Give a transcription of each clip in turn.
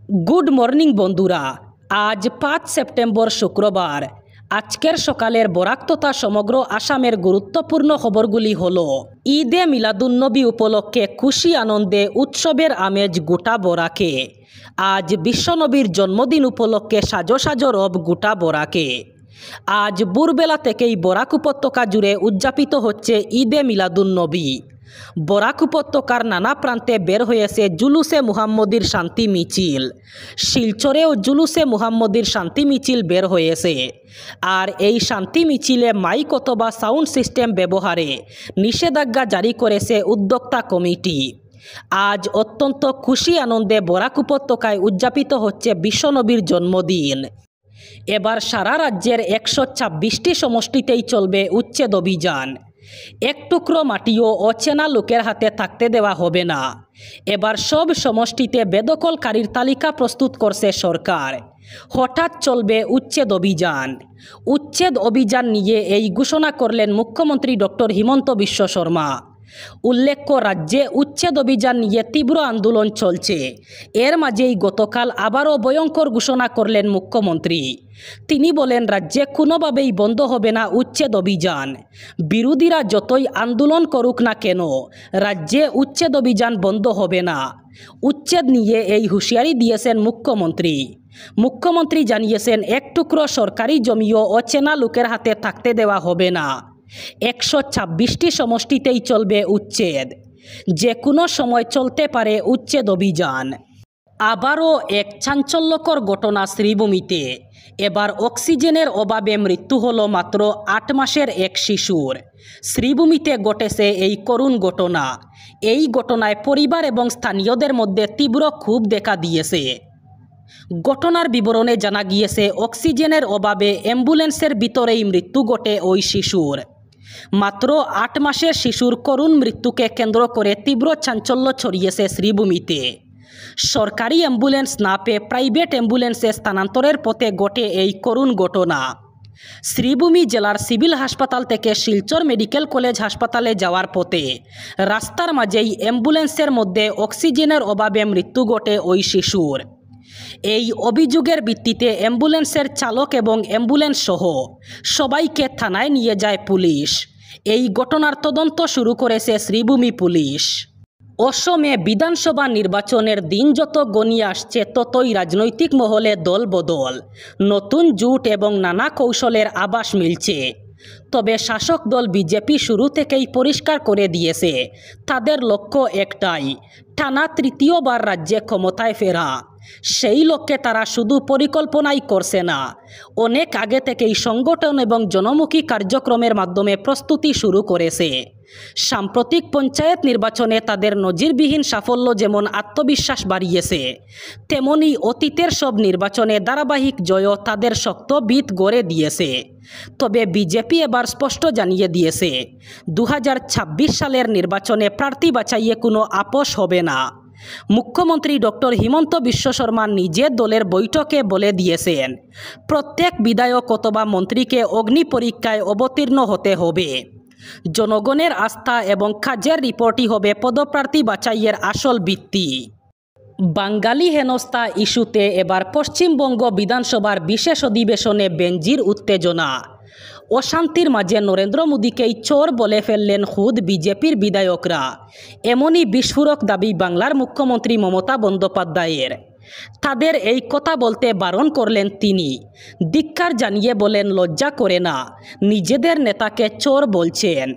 Good morning বন্ধুরা। আজ 5 September শুক্রবার। আজকের সকালের বরাক তথা সমগ্র আসামের গুরুত্বপূর্ণ খবরগুলি হলো: ঈদে মিলাদুন্নবী উপলক্ষে খুশি আনন্দে উৎসবের আমেজ গোটা বরাকে। আজ বিশ্বনবীর জন্মদিন উপলক্ষে সাজো সাজো রব গোটা বরাকে। আজ ভোরবেলা থেকেই বরাক উপত্যকা জুড়ে উদযাপিত হচ্ছে ঈদে মিলাদুন্নবী। বরাক উপত্যকার নানা প্রান্তে বের হয়েছে জুলুসে মুহাম্মদীর শান্তি মিছিল। শিলচরেও জুলুসে মুহাম্মদীর শান্তি মিছিল বের হয়েছে। আর এই শান্তি মিছিলে মাইক অথবা সাউন্ড সিস্টেম ব্যবহারে নিষেধাজ্ঞা জারি করেছে উদ্যোক্তা কমিটি। আজ অত্যন্ত খুশি আনন্দে বরাক উপত্যকায় উদযাপিত হচ্ছে বিশ্বনবীর জন্মদিন। এবার সারা রাজ্যের 126টি সমষ্টিতেই চলবে উচ্ছেদ অভিযান। এক টুকরো মাটিও অচেনা লোকের হাতে থাকতে দেওয়া হবে না। এবার সব সমষ্টিতে বেদখলকারীর তালিকা প্রস্তুত করছে সরকার। হঠাৎ চলবে উচ্ছেদ অভিযান। উচ্ছেদ অভিযান নিয়ে এই ঘোষণা করলেন মুখ্যমন্ত্রী ডক্টর হিমন্ত বিশ্ব শর্মা। উল্লেখ্য, রাজ্যে উচ্ছেদ অভিযান নিয়ে তীব্র আন্দোলন চলছে। এর মাঝেই গতকাল আবারও ভয়ঙ্কর ঘোষণা করলেন মুখ্যমন্ত্রী। তিনি বলেন, রাজ্যে কোনোভাবেই বন্ধ হবে না উচ্ছেদ অভিযান। বিরোধীরা যতই আন্দোলন করুক না কেন, রাজ্যে উচ্ছেদ অভিযান বন্ধ হবে না। উচ্ছেদ নিয়ে এই হুঁশিয়ারি দিয়েছেন মুখ্যমন্ত্রী। মুখ্যমন্ত্রী জানিয়েছেন, এক টুকরো সরকারি জমিও অচেনা লোকের হাতে থাকতে দেওয়া হবে না। 126টি সমষ্টিতেই চলবে উচ্ছেদ। যে কোনো সময় চলতে পারে উচ্ছেদ অভিযান। আবারও এক চাঞ্চল্যকর ঘটনা শ্রীভূমিতে। এবার অক্সিজেনের অভাবে মৃত্যু হলো মাত্র 8 মাসের এক শিশুর। শ্রীভূমিতে ঘটেছে এই করুণ ঘটনা। এই ঘটনায় পরিবার এবং স্থানীয়দের মধ্যে তীব্র ক্ষোভ দেখা দিয়েছে। ঘটনার বিবরণে জানা গিয়েছে, অক্সিজেনের অভাবে অ্যাম্বুলেন্সের ভিতরেই মৃত্যু ঘটে ওই শিশুর। মাত্র 8 মাসের শিশুর করুণ মৃত্যুকে কেন্দ্র করে তীব্র চাঞ্চল্য ছড়িয়েছে শ্রীভূমিতে। সরকারি অ্যাম্বুলেন্স না পেয়ে প্রাইভেট অ্যাম্বুলেন্সে স্থানান্তরের পথে ঘটে এই করুণ ঘটনা। শ্রীভূমি জেলার সিভিল হাসপাতাল থেকে শিলচর মেডিকেল কলেজ হাসপাতালে যাওয়ার পথে রাস্তার মাঝেই অ্যাম্বুলেন্সের মধ্যে অক্সিজেনের অভাবে মৃত্যু ঘটে ওই শিশুর। এই অভিযোগের ভিত্তিতে অ্যাম্বুলেন্সের চালক এবং অ্যাম্বুলেন্স সহ সবাইকে থানায় নিয়ে যায় পুলিশ। এই ঘটনার তদন্ত শুরু করেছে শ্রীভূমি পুলিশ। অসমে বিধানসভা নির্বাচনের দিন যত গনিয়ে আসছে, ততই রাজনৈতিক মহলে দলবদল, নতুন জোট এবং নানা কৌশলের আভাস মিলছে। তবে শাসক দল বিজেপি শুরু থেকেই পরিষ্কার করে দিয়েছে, তাদের লক্ষ্য একটাই, টানা তৃতীয়বার রাজ্যে ক্ষমতায় ফেরা। সেই লক্ষ্যে তারা শুধু পরিকল্পনাই করছে না, অনেক আগে থেকেই সংগঠন এবং জনমুখী কার্যক্রমের মাধ্যমে প্রস্তুতি শুরু করেছে। সাম্প্রতিক পঞ্চায়েত নির্বাচনে তাদের নজিরবিহীন সাফল্য যেমন আত্মবিশ্বাস বাড়িয়েছে, তেমনি অতীতের সব নির্বাচনে ধারাবাহিক জয়ও তাদের শক্ত ভিত গড়ে দিয়েছে। তবে বিজেপি এবার স্পষ্ট জানিয়ে দিয়েছে, 2026 সালের নির্বাচনে প্রার্থী বাছাইয়ে কোনো আপোষ হবে না। মুখ্যমন্ত্রী ডক্টর হিমন্ত বিশ্ব শর্মা নিজের দলের বৈঠকে বলে দিয়েছেন, প্রত্যেক বিধায়ক অথবা মন্ত্রীকে অগ্নি পরীক্ষায় অবতীর্ণ হতে হবে। জনগণের আস্থা এবং কাজের রিপোর্টই হবে পদপ্রার্থী বাছাইয়ের আসল ভিত্তি। বাঙালি হেনস্থা ইস্যুতে এবার পশ্চিমবঙ্গ বিধানসভার বিশেষ অধিবেশনে বেঞ্জির উত্তেজনা। অশান্তির মাঝে নরেন্দ্র মোদীকেই চোর বলে ফেললেন খুদ বিজেপির বিধায়করা। এমনই বিস্ফোরক দাবি বাংলার মুখ্যমন্ত্রী মমতা বন্দ্যোপাধ্যায়ের। তাদের এই কথা বলতে বারণ করলেন তিনি। ধিক্কার জানিয়ে বলেন, লজ্জা করে না, নিজেদের নেতাকে চোর বলছেন।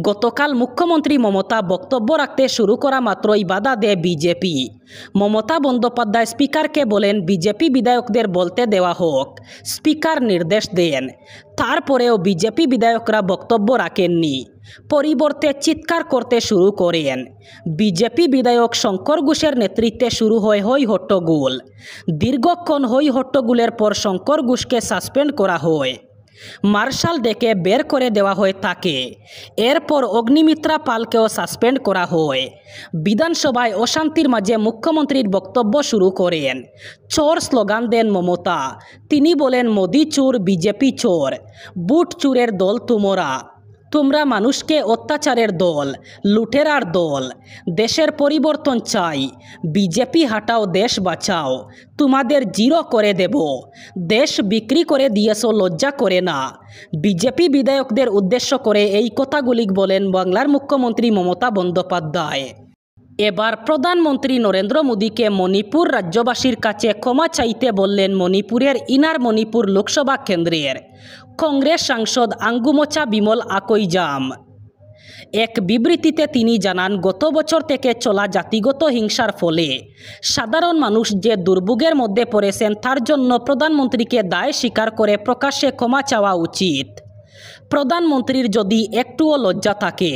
গতকাল মুখ্যমন্ত্রী মমতা বক্তব্য রাখতে শুরু করা মাত্রই বাধা দেয় বিজেপি। মমতা বন্দ্যোপাধ্যায় স্পিকারকে বলেন, বিজেপি বিধায়কদের বলতে দেওয়া হোক। স্পিকার নির্দেশ দেন। তারপরেও বিজেপি বিধায়করা বক্তব্য রাখেননি, পরিবর্তে চিৎকার করতে শুরু করেন। বিজেপি বিধায়ক শঙ্কর ঘোষের নেতৃত্বে শুরু হয় হই হট্টগোল। দীর্ঘক্ষণ হই হট্টগোলের পর শঙ্কর ঘোষকে সাসপেন্ড করা হয়। মার্শাল ডেকে বের করে দেওয়া হয় তাকে। এরপর অগ্নিমিত্রা পালকেও সাসপেন্ড করা হয়। বিধানসভায় অশান্তির মাঝে মুখ্যমন্ত্রীর বক্তব্য শুরু করেন। চোর স্লোগান দেন মমতা। তিনি বলেন, মোদি চোর, বিজেপি চোর, বুট চোরের দল তোমরা। তোমরা মানুষকে অত্যাচারের দল, লুটেরার দল। দেশের পরিবর্তন চাই, বিজেপি হাটাও, দেশ বাঁচাও, তোমাদের জিরো করে দেব। দেশ বিক্রি করে দিয়েছ, লজ্জা করে না। বিজেপি বিধায়কদের উদ্দেশ্য করে এই কথাগুলি বলেন বাংলার মুখ্যমন্ত্রী মমতা বন্দ্যোপাধ্যায়। এবার প্রধানমন্ত্রী নরেন্দ্র মোদীকে মণিপুর রাজ্যবাসীর কাছে ক্ষমা চাইতে বললেন মণিপুরের ইনার মণিপুর লোকসভা কেন্দ্রের কংগ্রেস সাংসদ আঙ্গুমোচা বিমল আকৈজাম। এক বিবৃতিতে তিনি জানান, গত বছর থেকে চলা জাতিগত হিংসার ফলে সাধারণ মানুষ যে দুর্ভোগের মধ্যে পড়েছেন তার জন্য প্রধানমন্ত্রীকে দায় স্বীকার করে প্রকাশ্যে ক্ষমা চাওয়া উচিত। প্রধানমন্ত্রীর যদি একটুও লজ্জা থাকে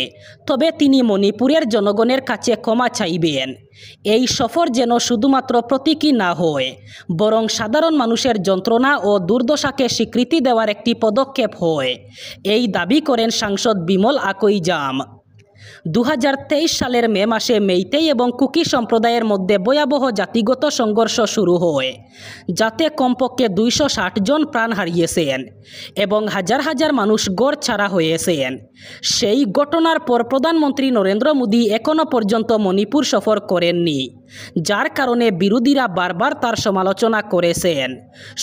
তবে তিনি মণিপুরের জনগণের কাছে ক্ষমা চাইবেন। এই সফর যেন শুধুমাত্র প্রতীকী না হয়, বরং সাধারণ মানুষের যন্ত্রণা ও দুর্দশাকে স্বীকৃতি দেওয়ার একটি পদক্ষেপ হয়, এই দাবি করেন সাংসদ বিমল আকৈজাম। 2023 সালের মে মাসে মেইতেই এবং কুকি সম্প্রদায়ের মধ্যে ভয়াবহ জাতিগত সংঘর্ষ শুরু হয়, যাতে কমপক্ষে 260 জন প্রাণ হারিয়েছেন এবং হাজার হাজার মানুষ ঘর ছাড়া হয়েছেন। সেই ঘটনার পর প্রধানমন্ত্রী নরেন্দ্র মোদী এখনও পর্যন্ত মণিপুর সফর করেননি, যার কারণে বিরোধীরা বারবার তার সমালোচনা করেছেন।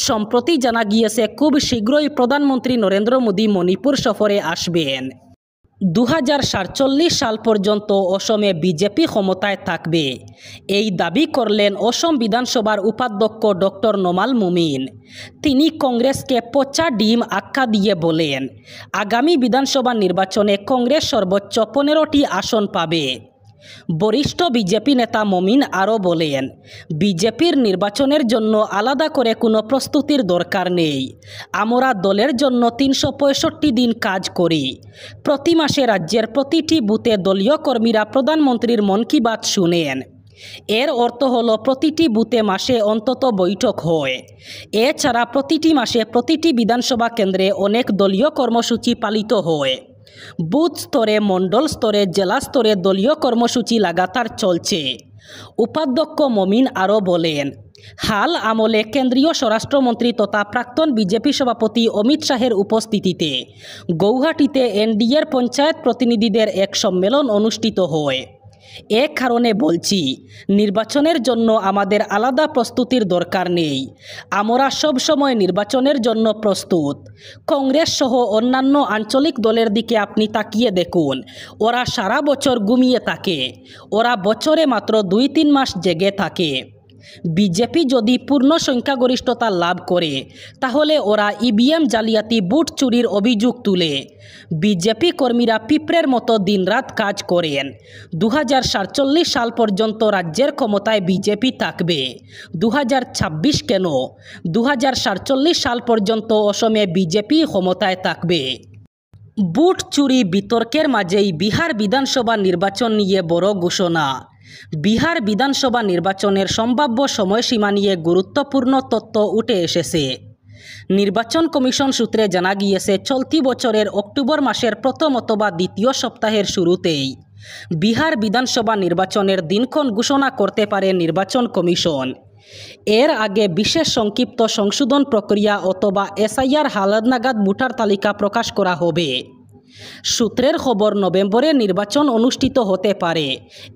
সম্প্রতি জানা গিয়েছে খুব শীঘ্রই প্রধানমন্ত্রী নরেন্দ্র মোদী মণিপুর সফরে আসবেন। 2047 সাল পর্যন্ত অসমে বিজেপি ক্ষমতায় থাকবে, এই দাবি করলেন অসম বিধানসভার উপাধ্যক্ষ ডক্টর নোমাল মুমিন। তিনি কংগ্রেসকে পচা ডিম আখ্যা দিয়ে বলেন, আগামী বিধানসভা নির্বাচনে কংগ্রেস সর্বোচ্চ 15টি আসন পাবে। বরিষ্ঠ বিজেপি নেতা মমিন আরও বলেন, বিজেপির নির্বাচনের জন্য আলাদা করে কোনো প্রস্তুতির দরকার নেই। আমরা দলের জন্য 365 দিন কাজ করি। প্রতি মাসে রাজ্যের প্রতিটি বুথে দলীয় কর্মীরা প্রধানমন্ত্রীর মন কি বাত শুনেন। এর অর্থ হলো প্রতিটি বুথে মাসে অন্তত বৈঠক হয়। এছাড়া প্রতিটি মাসে প্রতিটি বিধানসভা কেন্দ্রে অনেক দলীয় কর্মসূচি পালিত হয়। বুথ স্তরে, মণ্ডল স্তরে, জেলা স্তরে দলীয় কর্মসূচি লাগাতার চলছে। উপাধ্যক্ষ মমিন আরও বলেন, হাল আমলে কেন্দ্রীয় স্বরাষ্ট্রমন্ত্রী তথা প্রাক্তন বিজেপি সভাপতি অমিত শাহের উপস্থিতিতে গৌহাটিতে এনডিএর পঞ্চায়েত প্রতিনিধিদের এক সম্মেলন অনুষ্ঠিত হয়। এ কারণে বলছি, নির্বাচনের জন্য আমাদের আলাদা প্রস্তুতির দরকার নেই। আমরা সব সময় নির্বাচনের জন্য প্রস্তুত। কংগ্রেস সহ অন্যান্য আঞ্চলিক দলের দিকে আপনি তাকিয়ে দেখুন, ওরা সারা বছর ঘুমিয়ে থাকে, ওরা বছরে মাত্র 2-3 মাস জেগে থাকে। বিজেপি যদি পূর্ণ সংখ্যাগরিষ্ঠতা লাভ করে তাহলে ওরা ইভিএম জালিয়াতি, বুট চুরির অভিযোগ তুলে। বিজেপি কর্মীরা পিঁপড়ের মতো দিনরাত কাজ করেন। 2047 সাল পর্যন্ত রাজ্যের ক্ষমতায় বিজেপি থাকবে। 2026 কেন, 2047 সাল পর্যন্ত অসমে বিজেপি ক্ষমতায় থাকবে। বুট চুরি বিতর্কের মাঝেই বিহার বিধানসভা নির্বাচন নিয়ে বড় ঘোষণা। বিহার বিধানসভা নির্বাচনের সম্ভাব্য সময়সীমা নিয়ে গুরুত্বপূর্ণ তথ্য উঠে এসেছে। নির্বাচন কমিশন সূত্রে জানা গিয়েছে, চলতি বছরের অক্টোবর মাসের প্রথম অথবা দ্বিতীয় সপ্তাহের শুরুতেই বিহার বিধানসভা নির্বাচনের দিনক্ষণ ঘোষণা করতে পারে নির্বাচন কমিশন। এর আগে বিশেষ সংক্ষিপ্ত সংশোধন প্রক্রিয়া অথবা এসআইআর হালনাগাদ ভোটার তালিকা প্রকাশ করা হবে। সূত্রের খবর, নভেম্বরে নির্বাচন অনুষ্ঠিত হতে পারে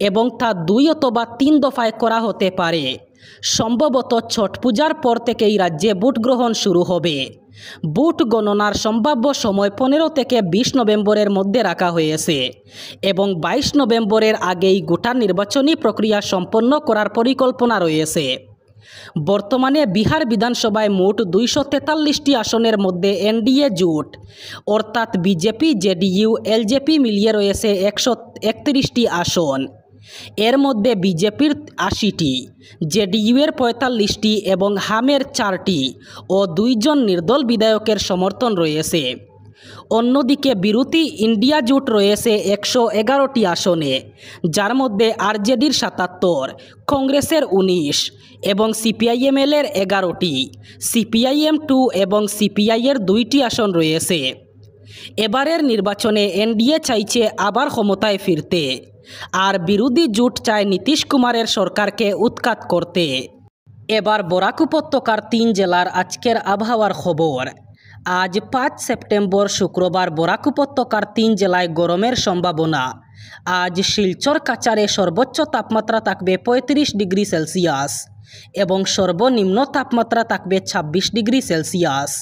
এবং তা 2 অথবা 3 দফায় করা হতে পারে। সম্ভবত ছট পূজার পর থেকেই রাজ্যে ভোট গ্রহণ শুরু হবে। ভোট গণনার সম্ভাব্য সময় 15 থেকে 20 নভেম্বরের মধ্যে রাখা হয়েছে এবং 22 নভেম্বরের আগেই গোটা নির্বাচনী প্রক্রিয়া সম্পন্ন করার পরিকল্পনা রয়েছে। বর্তমানে বিহার বিধানসভায় মোট 243টি আসনের মধ্যে এনডিএ জোট অর্থাৎ বিজেপি, জেডিইউ, এলজেপি মিলিয়ে রয়েছে 131টি আসন। এর মধ্যে বিজেপির 80টি, জেডিইউয়ের 45টি এবং হামের 4টি ও 2 জন নির্দল বিধায়কের সমর্থন রয়েছে। অন্যদিকে বিরোধী ইন্ডিয়া জোট রয়েছে 111টি আসনে, যার মধ্যে আরজেডির 77, কংগ্রেসের 19 এবং সিপিআইএমএলের 11টি। সিপিআইএম-2 এবং সিপিআইয়ের 2টি আসন রয়েছে। এবারের নির্বাচনে এনডিএ চাইছে আবার ক্ষমতায় ফিরতে, আর বিরোধী জোট চায় নীতিশ কুমারের সরকারকে উৎখাত করতে। এবার বরাক উপত্যকার 3 জেলার আজকের আবহাওয়ার খবর। আজ 5 সেপ্টেম্বর শুক্রবার বরাক উপত্যকার 3 জেলায় গরমের সম্ভাবনা। আজ শিলচর কাচারে সর্বোচ্চ তাপমাত্রা থাকবে 35 ডিগ্রি সেলসিয়াস এবং সর্বনিম্ন তাপমাত্রা থাকবে 26 ডিগ্রি সেলসিয়াস।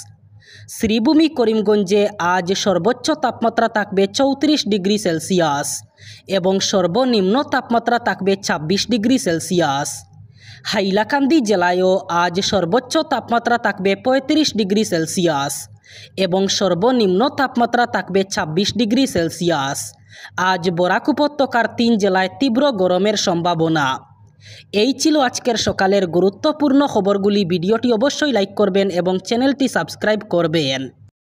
শ্রীভূমি করিমগঞ্জে আজ সর্বোচ্চ তাপমাত্রা থাকবে 34 ডিগ্রি সেলসিয়াস এবং সর্বনিম্ন তাপমাত্রা থাকবে 26 ডিগ্রি সেলসিয়াস। হাইলাকান্দি জেলায়ও আজ সর্বোচ্চ তাপমাত্রা থাকবে 35 ডিগ্রি সেলসিয়াস এবং সর্বনিম্ন তাপমাত্রা থাকবে 26 ডিগ্রি সেলসিয়াস। আজ বরাক উপত্যকার 3 জেলায় তীব্র গরমের সম্ভাবনা। এই ছিল আজকের সকালের গুরুত্বপূর্ণ খবরগুলি। ভিডিওটি অবশ্যই লাইক করবেন এবং চ্যানেলটি সাবস্ক্রাইব করবেন।